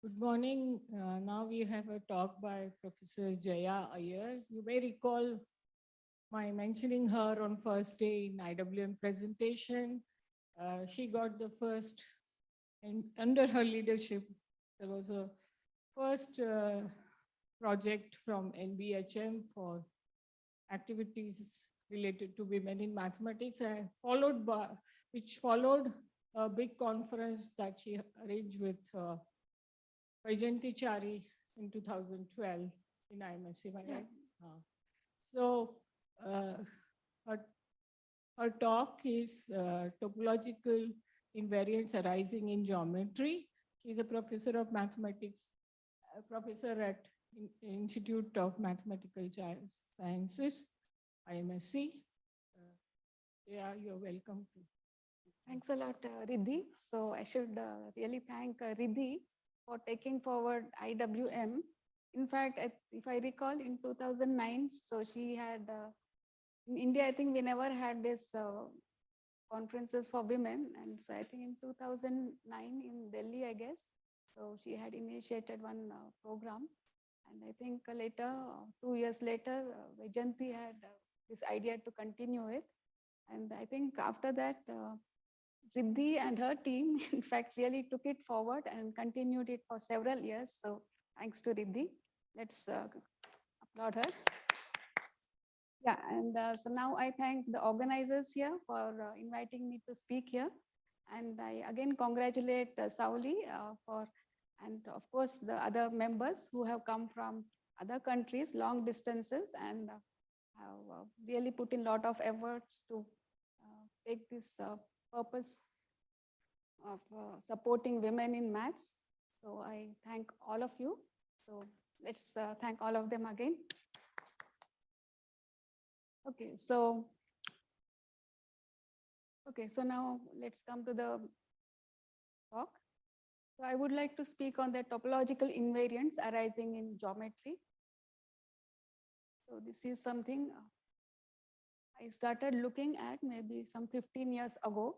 Good morning. Now we have a talk by Professor Jaya Iyer. You may recall my mentioning her on first day in IWM presentation. She got the first, and under her leadership, there was a first project from NBHM for activities related to women in mathematics, and which followed a big conference that she arranged with Vaijayanti Chari in 2012 in IMSc. Right? So uh, her, her talk is Topological Invariants Arising in Geometry. She's a professor of mathematics, a professor at Institute of Mathematical Sciences, IMSc. Yeah, you're welcome to. Thanks a lot, Riddhi. So I should really thank Riddhi for taking forward IWM. In fact, if I recall, in 2009, so she had, in India, I think we never had this conferences for women. And so I think in 2009 in Delhi, I guess, so she had initiated one program. And I think later, 2 years later, Vaijayanti had this idea to continue it. And I think after that, Riddhi and her team, in fact, really took it forward and continued it for several years. So thanks to Riddhi. Let's applaud her. Yeah, and so now I thank the organizers here for inviting me to speak here. And I again congratulate Sanoli for, and of course, the other members who have come from other countries, long distances, and have really put in a lot of efforts to take this purpose of supporting women in maths. So I thank all of you. So let's thank all of them again. Okay, so now let's come to the talk. So I would like to speak on the topological invariants arising in geometry. So this is something I started looking at maybe some 15 years ago.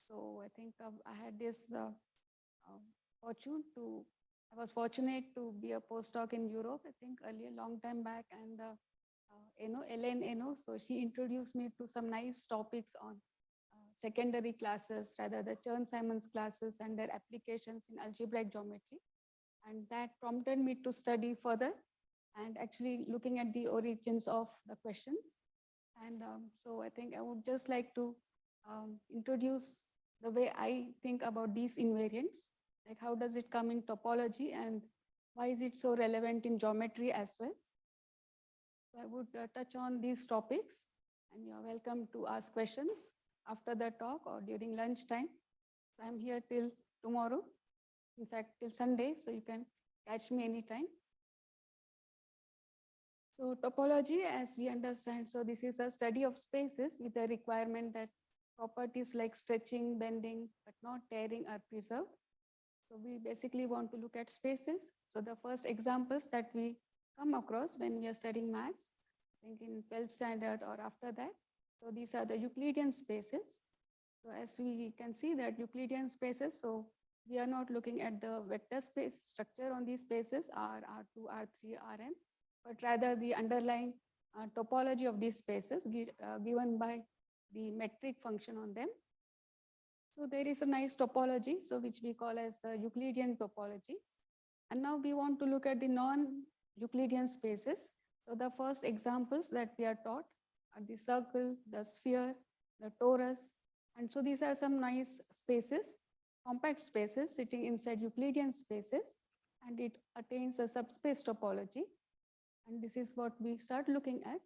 So I think I had this I was fortunate to be a postdoc in Europe, I think earlier, long time back, and Elaine Eno, so she introduced me to some nice topics on secondary classes, rather the Chern-Simons classes and their applications in algebraic geometry. And that prompted me to study further and actually looking at the origins of the questions. And so I think I would just like to introduce the way I think about these invariants, like how does it come in topology and why is it so relevant in geometry as well. So I would touch on these topics, and you're welcome to ask questions after the talk or during lunchtime. So I'm here till tomorrow, in fact, till Sunday, so you can catch me anytime. So topology, as we understand, so this is a study of spaces with a requirement that properties like stretching, bending, but not tearing are preserved. So we basically want to look at spaces. So the first examples that we come across when we are studying maths, I think in 12th standard or after that. So these are the Euclidean spaces. So as we can see that Euclidean spaces, so we are not looking at the vector space structure on these spaces, R, R2, R3, Rn, but rather the underlying topology of these spaces given by the metric function on them. So there is a nice topology, so which we call as the Euclidean topology. And now we want to look at the non-Euclidean spaces. So the first examples that we are taught are the circle, the sphere, the torus. And so these are some nice spaces, compact spaces sitting inside Euclidean spaces, and it attains a subspace topology. And this is what we start looking at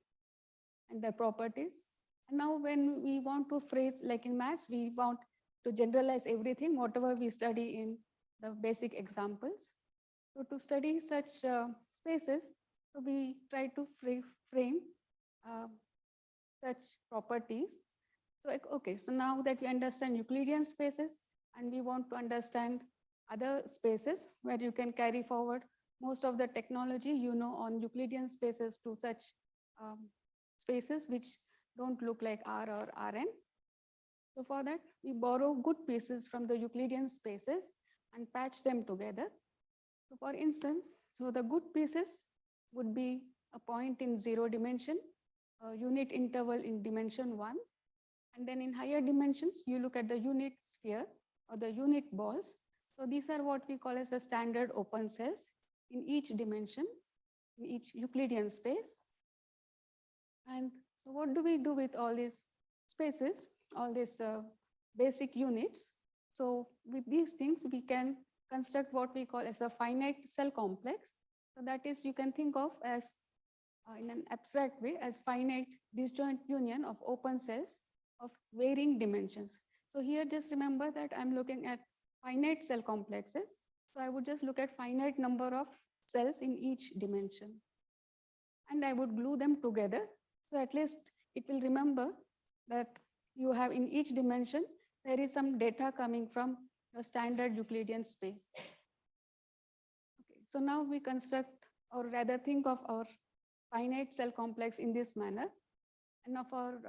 and their properties. And now when we want to phrase, like in maths, we want to generalize everything, whatever we study in the basic examples. So to study such spaces, so we try to frame such properties. So okay, so now that we understand Euclidean spaces and we want to understand other spaces where you can carry forward most of the technology on Euclidean spaces to such spaces which don't look like R or Rn. So for that, we borrow good pieces from the Euclidean spaces and patch them together. So for instance, so the good pieces would be a point in 0 dimension, a unit interval in dimension 1, and then in higher dimensions, you look at the unit sphere or the unit balls. So these are what we call as the standard open cells in each dimension, in each Euclidean space. And so what do we do with all these spaces, all these basic units? So with these things, we can construct what we call as a finite cell complex. So that is, you can think of as, in an abstract way, as finite disjoint union of open cells of varying dimensions. So here, just remember that I'm looking at finite cell complexes. So I would just look at finite number of cells in each dimension. And I would glue them together. So at least it will remember that you have in each dimension, there is some data coming from your standard Euclidean space. Okay, so now we construct, or rather think of our finite cell complex in this manner. And now for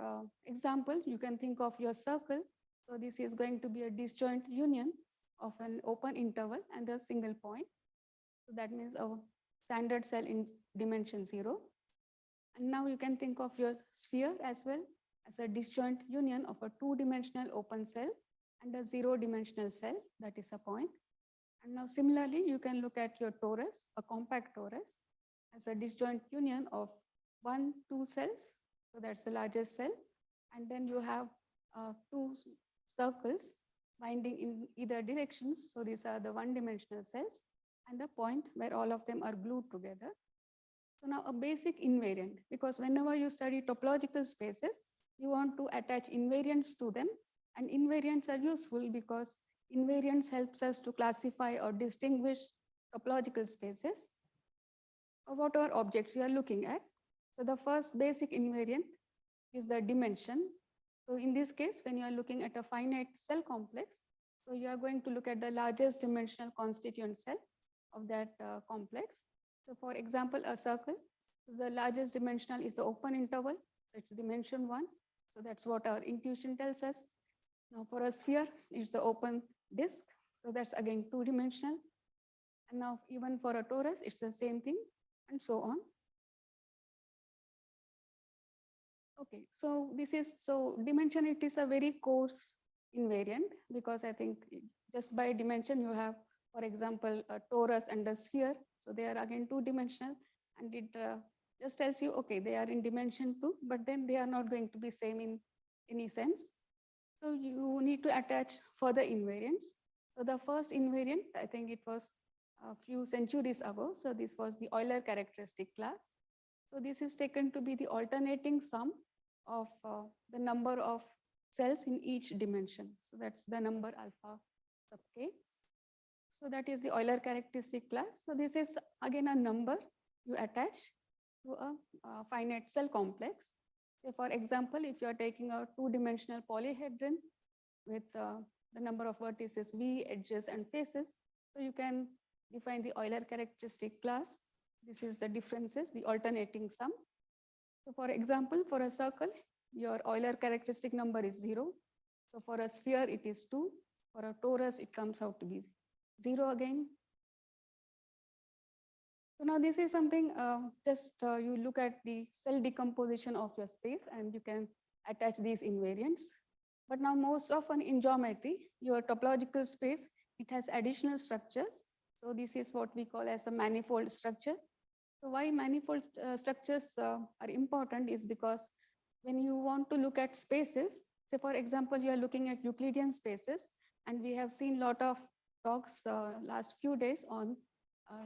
example, you can think of your circle. So this is going to be a disjoint union of an open interval and a single point. So that means a standard cell in dimension 0. And now you can think of your sphere as well as a disjoint union of a 2-dimensional open cell and a 0-dimensional cell, that is a point. And now similarly, you can look at your torus, a compact torus, as a disjoint union of 1, 2 cells. So that's the largest cell. And then you have 2 circles winding in either directions. So these are the 1-dimensional cells and the point where all of them are glued together. So now a basic invariant, because whenever you study topological spaces, you want to attach invariants to them, and invariants are useful because invariants helps us to classify or distinguish topological spaces or whatever objects you are looking at. So the first basic invariant is the dimension. So in this case, when you are looking at a finite cell complex, so you are going to look at the largest dimensional constituent cell of that complex. So for example, a circle, the largest dimensional is the open interval, it's dimension 1. So that's what our intuition tells us. Now for a sphere, it's the open disk. So that's again 2-dimensional. And now even for a torus, it's the same thing, and so on. Okay, so this is, so dimension, it is a very coarse invariant, because I think just by dimension you have, for example, a torus and a sphere. So they are again 2-dimensional, and it just tells you, okay, they are in dimension 2, but then they are not going to be same in any sense. So you need to attach further invariants. So the first invariant, I think it was a few centuries ago. So this was the Euler characteristic class. So this is taken to be the alternating sum of the number of cells in each dimension. So that's the number alpha sub k. So that is the Euler characteristic class. So this is again a number you attach to a finite cell complex. So for example, if you are taking a 2-dimensional polyhedron with the number of vertices v, edges, and faces, so you can define the Euler characteristic class. This is the differences, the alternating sum. So for example, for a circle, your Euler characteristic number is 0. So for a sphere, it is 2. For a torus, it comes out to be 0 again. So now this is something, you look at the cell decomposition of your space and you can attach these invariants. But now most often in geometry, your topological space, it has additional structures. So this is what we call as a manifold structure. So why manifold structures are important is because when you want to look at spaces, say for example, you are looking at Euclidean spaces, and we have seen a lot of talks last few days on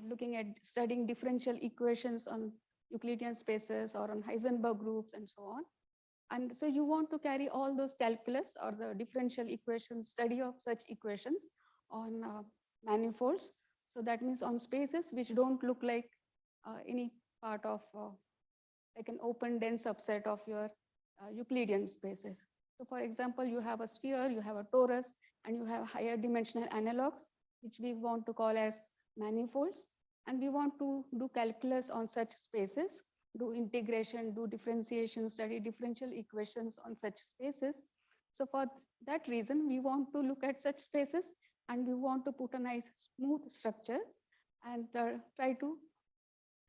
looking at studying differential equations on Euclidean spaces or on Heisenberg groups and so on. And so you want to carry all those calculus or the differential equations, study of such equations on manifolds. So that means on spaces which don't look like any part of like an open dense subset of your Euclidean spaces. So for example, you have a sphere, you have a torus, and you have higher dimensional analogs, which we want to call as manifolds. And we want to do calculus on such spaces, do integration, do differentiation, study differential equations on such spaces. So for that reason, we want to look at such spaces and we want to put a nice smooth structures. and try to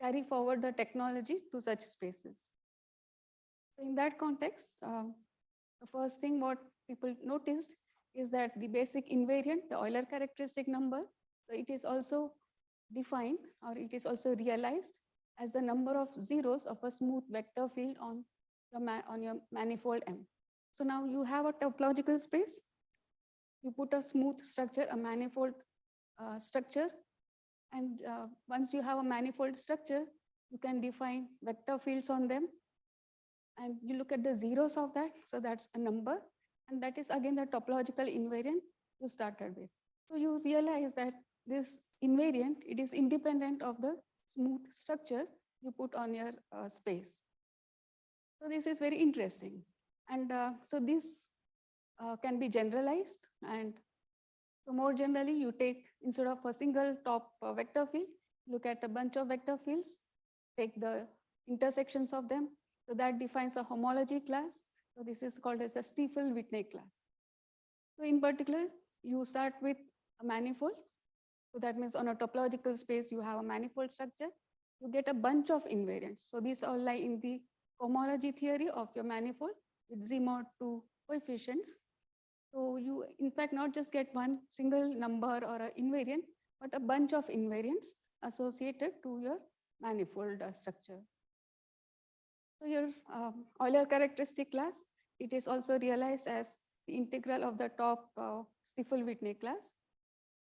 carry forward the technology to such spaces. So in that context, the first thing what people noticed is that the basic invariant, the Euler characteristic number, so it is also defined or it is also realized as the number of zeros of a smooth vector field on your manifold M. So now you have a topological space, you put a smooth structure, a manifold structure, and once you have a manifold structure, you can define vector fields on them, and you look at the zeros of that, so that's a number, and that is again the topological invariant you started with. So you realize that this invariant, it is independent of the smooth structure you put on your space. So this is very interesting. And so this can be generalized. And so more generally, you take, instead of a single top vector field, look at a bunch of vector fields, take the intersections of them. So that defines a homology class. So this is called as a Stiefel-Whitney class. So in particular, you start with a manifold. So that means on a topological space, you have a manifold structure. You get a bunch of invariants. So these all lie in the homology theory of your manifold with Z mod 2 coefficients. So you, in fact, not just get one single number or an invariant, but a bunch of invariants associated to your manifold structure. So your Euler characteristic class, it is also realized as the integral of the top Stiefel-Whitney class.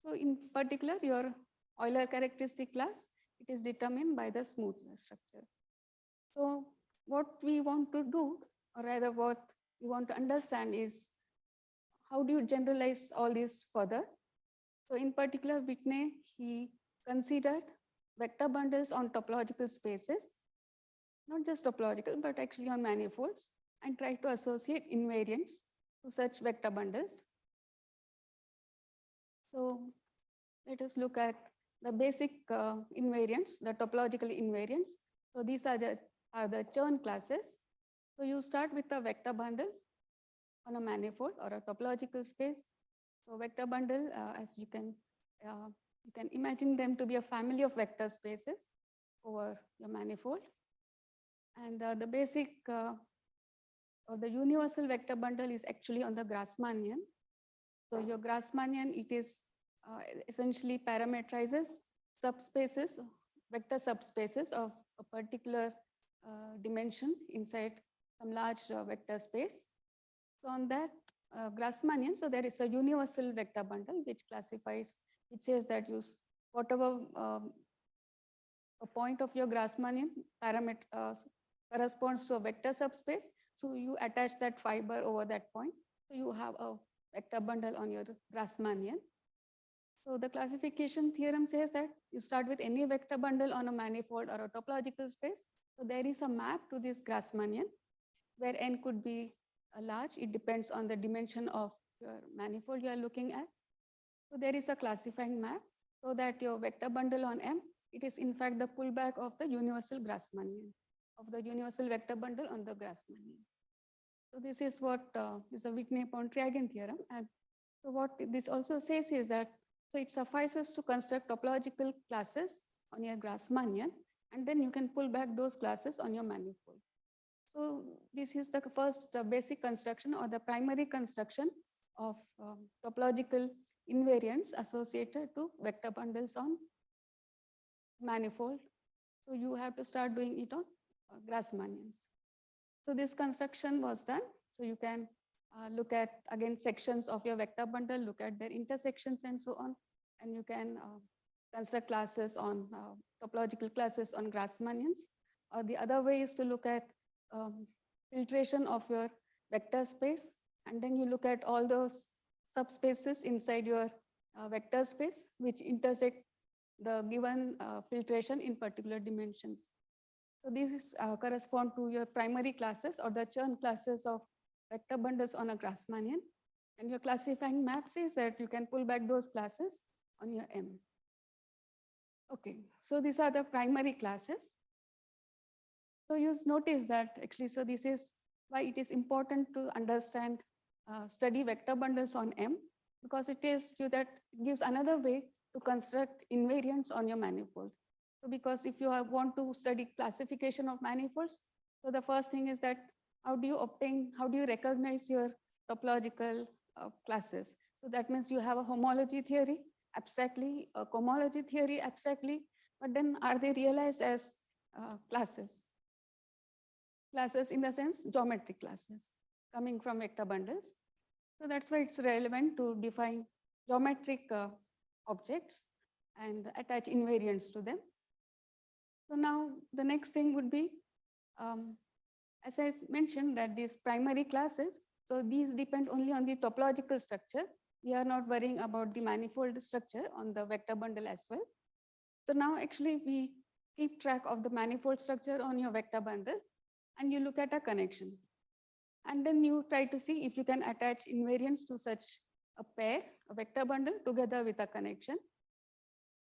So in particular, your Euler characteristic class, it is determined by the smooth structure. So what we want to do, or rather what we want to understand, is how do you generalize all this further? So in particular, Whitney, he considered vector bundles on topological spaces, not just topological, but actually on manifolds, and try to associate invariants to such vector bundles. So let us look at the basic invariants, the topological invariants. So these are the Chern classes. So you start with a vector bundle on a manifold or a topological space. So vector bundle, as you can imagine them to be a family of vector spaces over your manifold. And the basic or the universal vector bundle is actually on the Grassmannian. So your Grassmannian, it is essentially parameterizes subspaces, vector subspaces of a particular dimension inside some large vector space. So on that Grassmannian, so there is a universal vector bundle which classifies, it says that use whatever a point of your Grassmannian parameter corresponds to a vector subspace. So you attach that fiber over that point. So you have a vector bundle on your Grassmannian. So the classification theorem says that you start with any vector bundle on a manifold or a topological space. So there is a map to this Grassmannian where n could be large. It depends on the dimension of your manifold you are looking at. So there is a classifying map so that your vector bundle on M, it is in fact the pullback of the universal Grassmannian, of the universal vector bundle on the Grassmannian. So this is what is a Whitney-Pontryagin theorem. And so what this also says is that, so it suffices to construct topological classes on your Grassmannian, and then you can pull back those classes on your manifold. So this is the first basic construction or the primary construction of topological invariants associated to vector bundles on manifold. So you have to start doing it on Grassmannians. So this construction was done. So you can look at, again, sections of your vector bundle, look at their intersections and so on. And you can construct classes on topological classes on Grassmannians. Or the other way is to look at filtration of your vector space. And then you look at all those subspaces inside your vector space, which intersect the given filtration in particular dimensions. So these correspond to your primary classes or the Chern classes of vector bundles on a Grassmannian. And your classifying map says that you can pull back those classes on your M. Okay, so these are the primary classes. So you notice that actually, so this is why it is important to understand, study vector bundles on M, because it is that gives another way to construct invariants on your manifold. So because if you want to study classification of manifolds, so the first thing is that how do you recognize your topological classes? So that means you have a homology theory abstractly, a cohomology theory abstractly, but then are they realized as classes? Classes in the sense geometric classes coming from vector bundles. So that's why it's relevant to define geometric objects and attach invariants to them. So now the next thing would be, as I mentioned, that these primary classes, so these depend only on the topological structure. We are not worrying about the manifold structure on the vector bundle as well. So now actually we keep track of the manifold structure on your vector bundle and you look at a connection. And then you try to see if you can attach invariants to such a pair, a vector bundle together with a connection.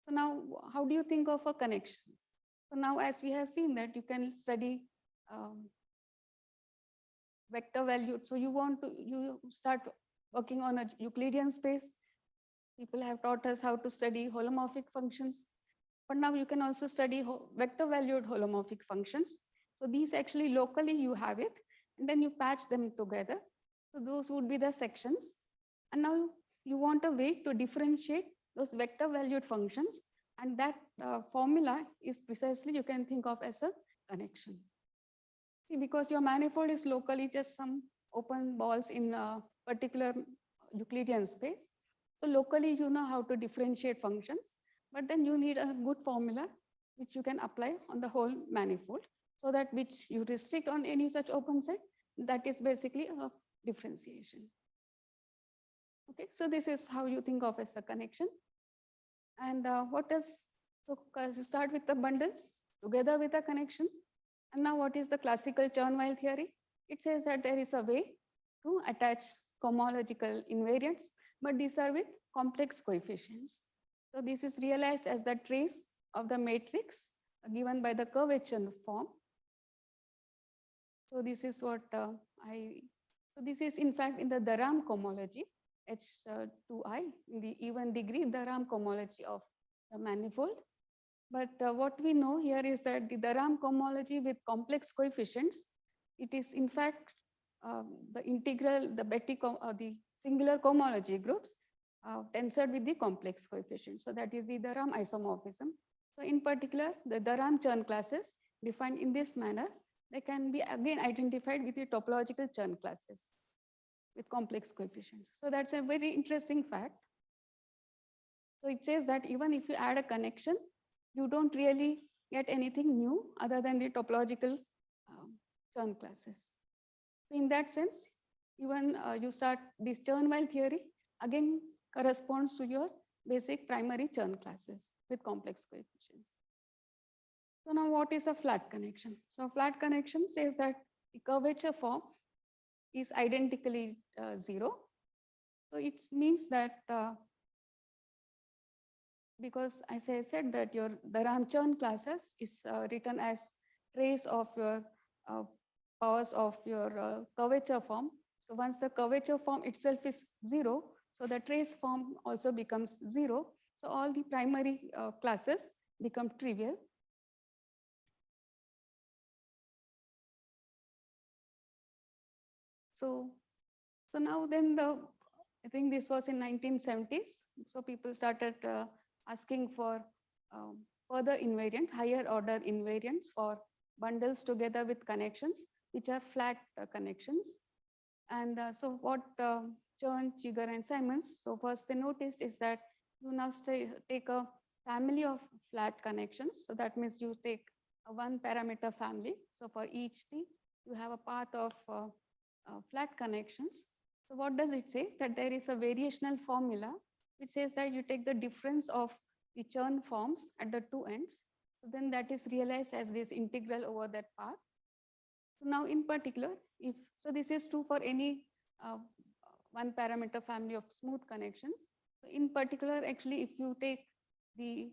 So now how do you think of a connection? So now as we have seen that you can study vector valued. So you start working on a Euclidean space. People have taught us how to study holomorphic functions, but now you can also study vector valued holomorphic functions. So these actually locally you have it, and then you patch them together. So those would be the sections. And now you want a way to differentiate those vector valued functions. And that formula is precisely you can think of as a connection. See, because your manifold is locally just some open balls in a particular Euclidean space. So locally you know how to differentiate functions, but then you need a good formula which you can apply on the whole manifold, so that which you restrict on any such open set, that is basically a differentiation. Okay, so this is how you think of as a connection. And so you start with the bundle together with a connection. And now what is the classical Chern-Weil theory? It says that there is a way to attach cohomological invariants, but these are with complex coefficients. So this is realized as the trace of the matrix given by the curvature form. So this is what so this is in fact in the de Rham cohomology, H2i, in the even degree de Rham cohomology of the manifold. But what we know here is that the de Rham cohomology with complex coefficients, it is in fact the integral, the singular cohomology groups tensored with the complex coefficients. So that is the de Rham isomorphism. So in particular, the de Rham Chern classes defined in this manner, they can be again identified with the topological Chern classes with complex coefficients. So that's a very interesting fact. So it says that even if you add a connection, you don't really get anything new other than the topological Chern classes. So in that sense, even you start this Chern-Weil theory again corresponds to your basic primary Chern classes with complex coefficients. So now what is a flat connection? So a flat connection says that the curvature form is identically 0. So it means that because as I said that your de Rham Chern classes is written as trace of your powers of your curvature form. So once the curvature form itself is 0, so the trace form also becomes 0. So all the primary classes become trivial. So now then I think this was in 1970s. So people started asking for further invariants, higher order invariants for bundles together with connections, which are flat connections. And so what Chern, Chigger, and Simons, so first they noticed is that you now take a family of flat connections. So that means you take a one parameter family. So for each T, you have a path of flat connections. So what does it say? That there is a variational formula which says that you take the difference of the Chern forms at the two ends. So then that is realized as this integral over that path. So now in particular, so this is true for any one parameter family of smooth connections. So in particular, actually, if you take the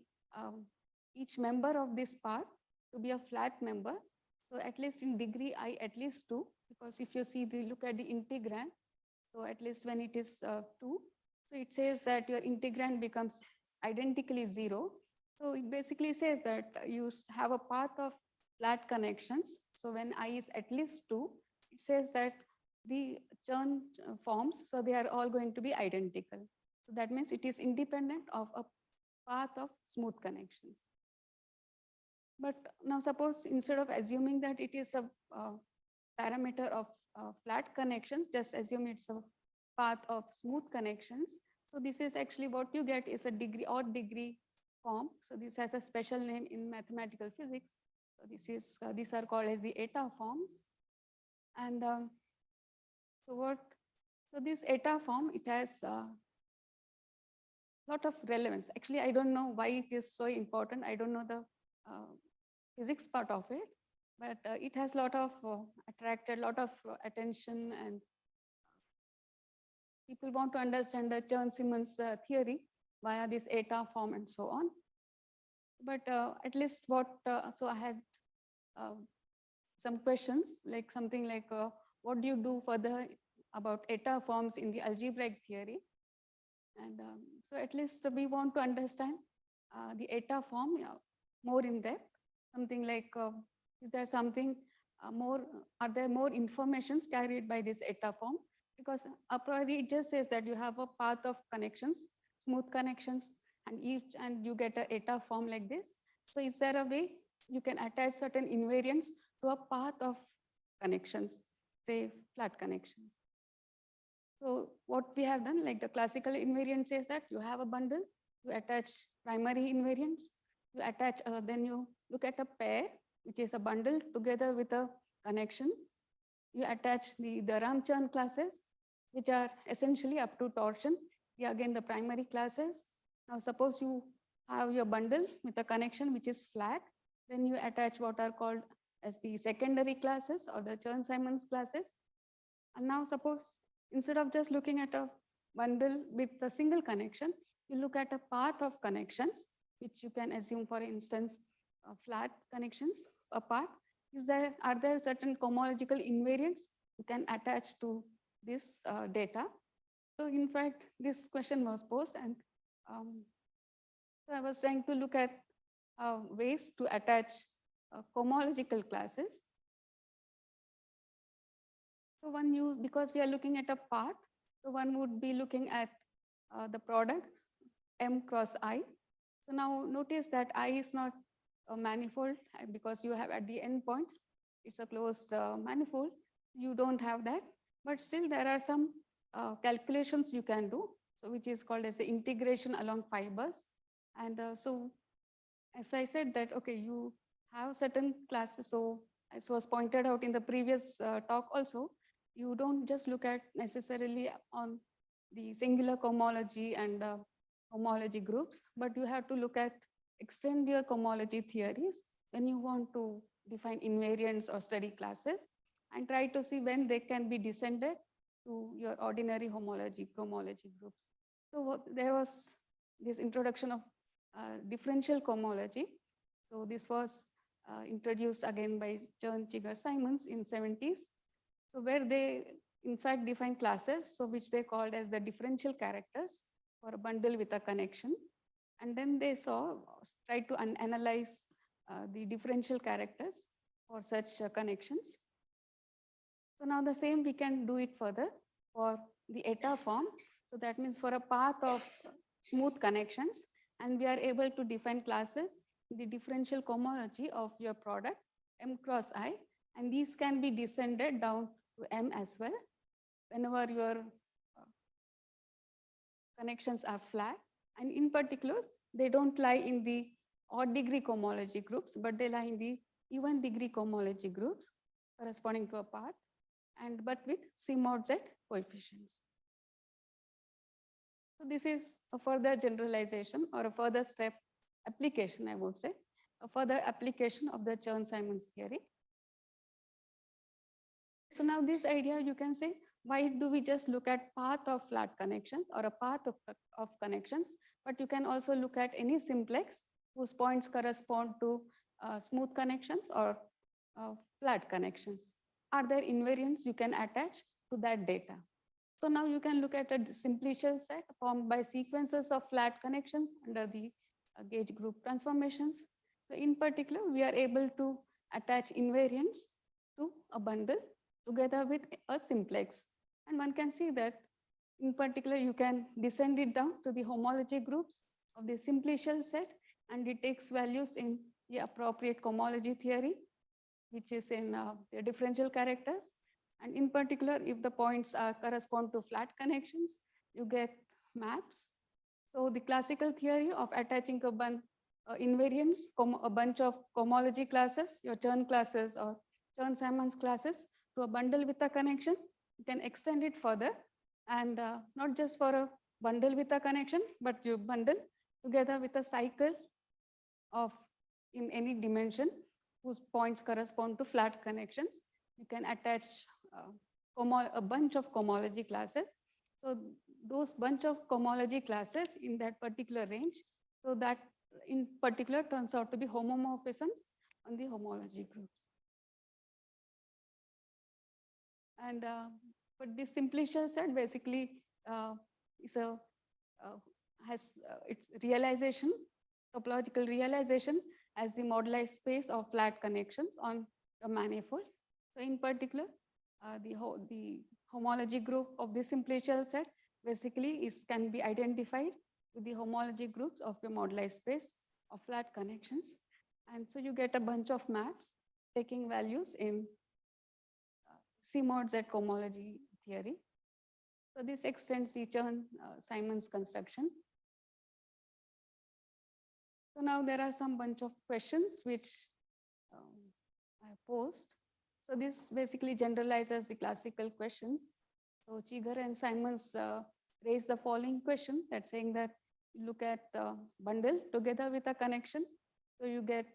each member of this path to be a flat member, so at least in degree I at least 2, because if you see look at the integrand, so at least when it is 2, so it says that your integrand becomes identically zero. So it basically says that you have a path of flat connections. So when I is at least 2, it says that the Chern forms, so they are all going to be identical. So that means it is independent of a path of smooth connections. But now suppose instead of assuming that it is a parameter of flat connections, just assume it's a path of smooth connections. So this is actually what you get is a degree, odd degree form. So this has a special name in mathematical physics. So this is these are called as the Eta forms. And so this Eta form, it has lot of relevance. Actually, I don't know why it is so important. I don't know the physics part of it, but it has lot of attracted lot of attention, and people want to understand the Chern-Simons theory via this Eta form and so on. But at least what, so I had some questions, like something like, what do you do further about Eta forms in the algebraic theory? And so at least we want to understand the Eta form more in depth. Something like, is there something more, are there more informations carried by this Eta form? Because a priori it just says that you have a path of connections, smooth connections, and you get a Eta form like this. So is there a way you can attach certain invariants to a path of connections, say flat connections? So what we have done, like the classical invariant says that you have a bundle, you attach primary invariants, you attach, then you look at a pair, which is a bundle together with a connection. You attach the Ramachan classes, which are essentially up to torsion. Again, the primary classes. Now, suppose you have your bundle with a connection which is flat, then you attach what are called as the secondary classes or the Chern-Simons classes. And now suppose instead of just looking at a bundle with a single connection, you look at a path of connections, which you can assume, for instance, flat connections, a path. Are there certain cohomological invariants you can attach to this data? So in fact, this question was posed, and so I was trying to look at ways to attach cohomological classes. So because we are looking at a path, so one would be looking at the product M cross I. So now notice that I is not a manifold because you have at the endpoints, it's a closed manifold. You don't have that, but still there are some calculations you can do. So which is called as the integration along fibers. And so as I said that, okay, you have certain classes. So as was pointed out in the previous talk also, you don't just look at necessarily on the singular cohomology and homology groups, but you have to look at extend your cohomology theories when you want to define invariants or study classes, and try to see when they can be descended to your ordinary homology cohomology groups. So there was this introduction of differential cohomology. So this was introduced again by Chern-Simons in 70s. So where they in fact define classes, so which they called as the differential characters for a bundle with a connection. And then they tried to analyze the differential characters for such connections. So now the same we can do it further for the Eta form. So that means for a path of smooth connections, and we are able to define classes, the differential cohomology of your product M cross I, and these can be descended down to M as well whenever your connections are flat. And in particular, they don't lie in the odd degree cohomology groups, but they lie in the even degree cohomology groups corresponding to a path, but with C mod Z coefficients. So this is a further generalization or a further step application, I would say, a further application of the Chern-Simons theory. So now this idea, you can say, why do we just look at path of flat connections or a path of connections, but you can also look at any simplex whose points correspond to smooth connections or flat connections. Are there invariants you can attach to that data? So now you can look at a simplicial set formed by sequences of flat connections under the gauge group transformations. So in particular, we are able to attach invariants to a bundle together with a simplex. And one can see that in particular, you can descend it down to the homology groups of the simplicial set, and it takes values in the appropriate cohomology theory, which is in the differential characters. And in particular, if the points correspond to flat connections, you get maps. So the classical theory of attaching invariants, a bunch of cohomology classes, your Chern classes or Chern-Simons classes, to a bundle with a connection, you can extend it further, and not just for a bundle with a connection, but you bundle together with a cycle of in any dimension whose points correspond to flat connections. You can attach a bunch of cohomology classes. So those bunch of cohomology classes in that particular range, so that in particular turns out to be homomorphisms on the homology groups. And but this simplicial set basically is a has its realization, topological realization, as the moduli space of flat connections on a manifold. So in particular, the homology group of this simplicial set basically can be identified with the homology groups of your moduli space of flat connections. And so you get a bunch of maps taking values in C mod Z cohomology theory. So this extends the Chern-Simons construction. So now there are some bunch of questions which I posed. So this basically generalizes the classical questions. So Chigger and Simons raised the following question, that saying that you look at bundle together with a connection. So you get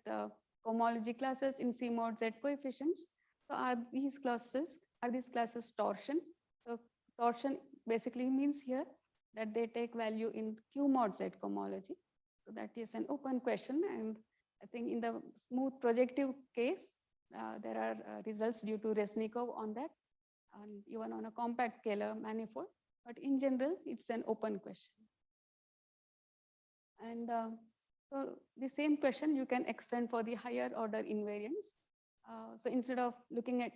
cohomology classes in C mod Z coefficients. So are these classes torsion? So torsion basically means here that they take value in Q mod Z cohomology. So that is an open question. And I think in the smooth projective case, there are results due to Resnikov on that, and even on a compact scalar manifold. But in general, it's an open question. And so the same question you can extend for the higher order invariants. So instead of looking at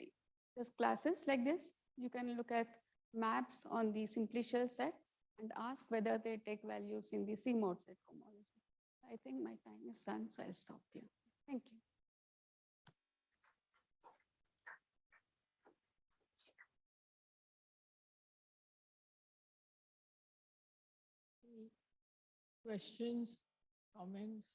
just classes like this, you can look at maps on the simplicial set and ask whether they take values in the C mod Z cohomology. I think my time is done, so I'll stop here. Thank you. Questions, comments?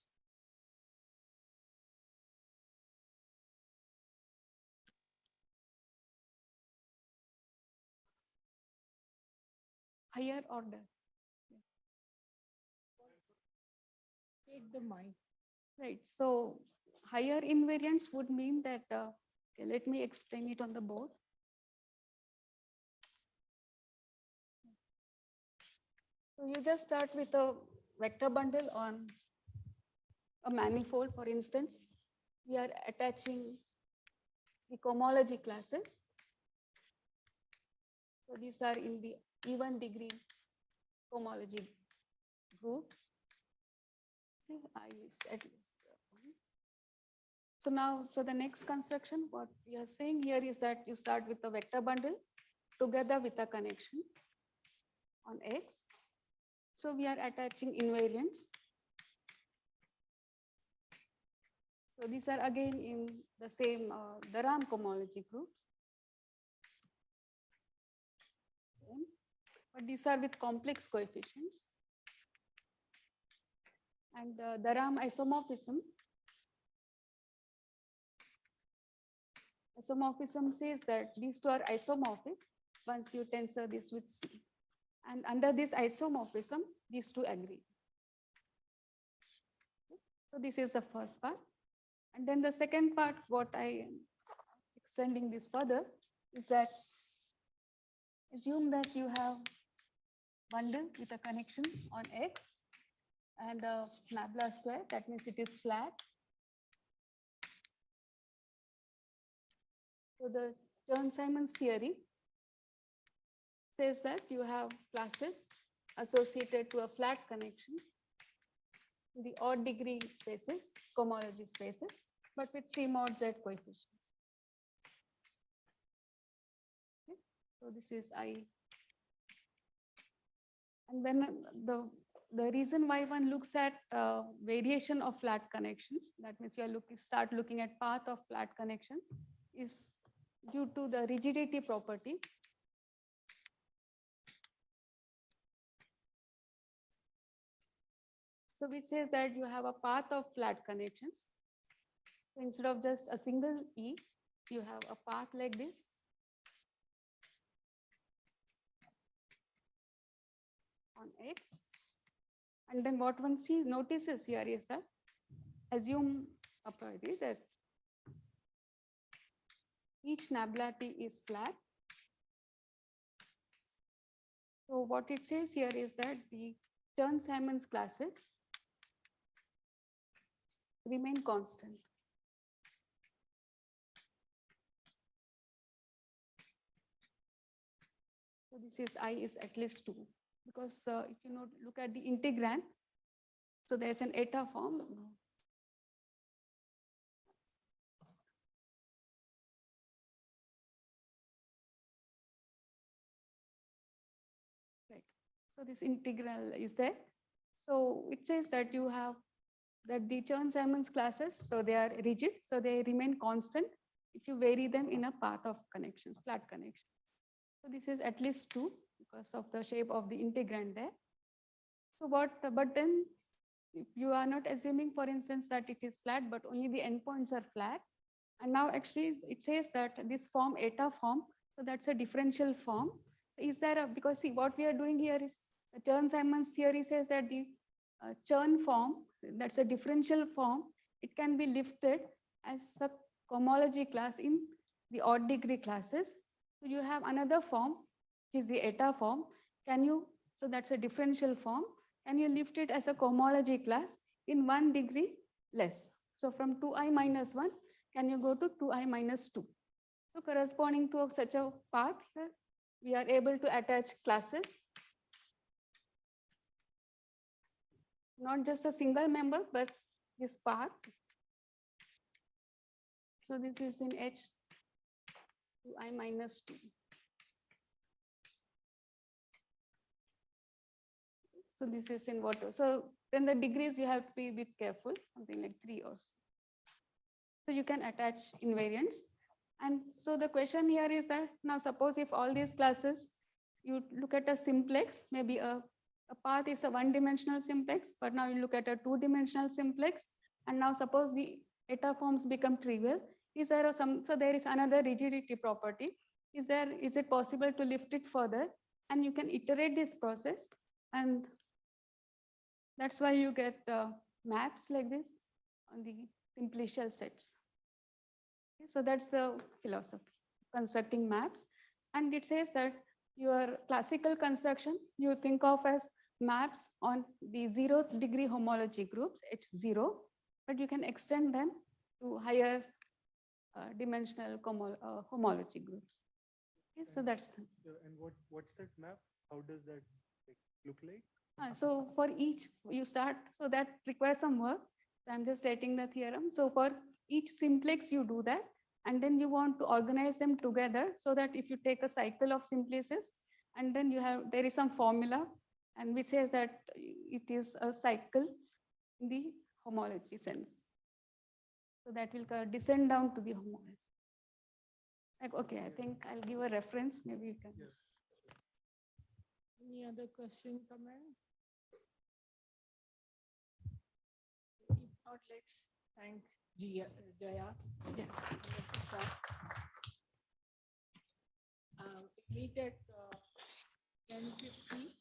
Higher order. Take the mic. Right. So higher invariants would mean that, okay, let me explain it on the board. So you just start with a vector bundle on a manifold, for instance. We are attaching the cohomology classes. So these are in the even degree cohomology groups. See, I said this. So now, so the next construction, what we are saying here is that you start with a vector bundle together with a connection on X. So we are attaching invariants. So these are again in the same the RAM cohomology groups. Okay. But these are with complex coefficients. And the RAM isomorphism says that these two are isomorphic once you tensor this with C. And under this isomorphism, these two agree. So this is the first part. And then the second part, what I am extending this further, is that assume that you have bundle with a connection on X and a nabla square, that means it is flat. So the Chern-Simons theory says that you have classes associated to a flat connection in the odd degree spaces, cohomology spaces, but with C mod Z coefficients. Okay. So this is I. And then the reason why one looks at variation of flat connections, that means you are start looking at path of flat connections, is due to the rigidity property. So which says that you have a path of flat connections. So instead of just a single E, you have a path like this. On X. And then what one notices here is that, assume a priori that each nabla-T is flat. So what it says here is that the Chern-Simons classes remain constant. So this is I is at least 2, because if you look at the integrand, so there's an eta form. Right. So this integral is there. So it says that you have that the Chern-Simons classes, so they are rigid, so they remain constant if you vary them in a path of connections, flat connection. So this is at least 2 because of the shape of the integrand there. So but then if you are not assuming, for instance, that it is flat, but only the endpoints are flat. And now actually it says that this form eta form, so that's a differential form. So is there because see what we are doing here is the Chern-Simons theory says that the Chern form, that's a differential form, it can be lifted as a cohomology class in the odd degree classes. So you have another form, which is the eta form. So that's a differential form. Can you lift it as a cohomology class in 1 degree less? So from 2i minus 1, can you go to 2i minus 2? So corresponding to such a path here, we are able to attach classes. Not just a single member, but this path. So this is in H 2i minus 2. So this is in water. So then the degrees you have to be a bit careful, something like 3 or so. So you can attach invariants. And so the question here is that now suppose if all these classes, you look at a simplex, maybe a path is a 1-dimensional simplex, but now you look at a 2-dimensional simplex, and now suppose the eta forms become trivial. Is there so there is another rigidity property. Is it possible to lift it further? And you can iterate this process, and that's why you get maps like this on the simplicial sets. Okay, so that's the philosophy, constructing maps. And it says that your classical construction, you think of as maps on the 0th degree homology groups, H0, but you can extend them to higher dimensional homology groups. Okay, so that's the. And what's that map? How does that look like? So for each you start, so that requires some work. So I'm just stating the theorem. So for each simplex you do that, and then you want to organize them together so that if you take a cycle of simplices, and then there is some formula, and which says that it is a cycle in the homology sense. So that will descend down to the homology. Like, okay, I think I'll give a reference. Maybe you can. Yes. Any other question, comment? If not, let's thank Jaya. Meet at 10:50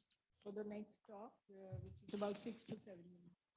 for the next talk, which is about 6 to 7 minutes.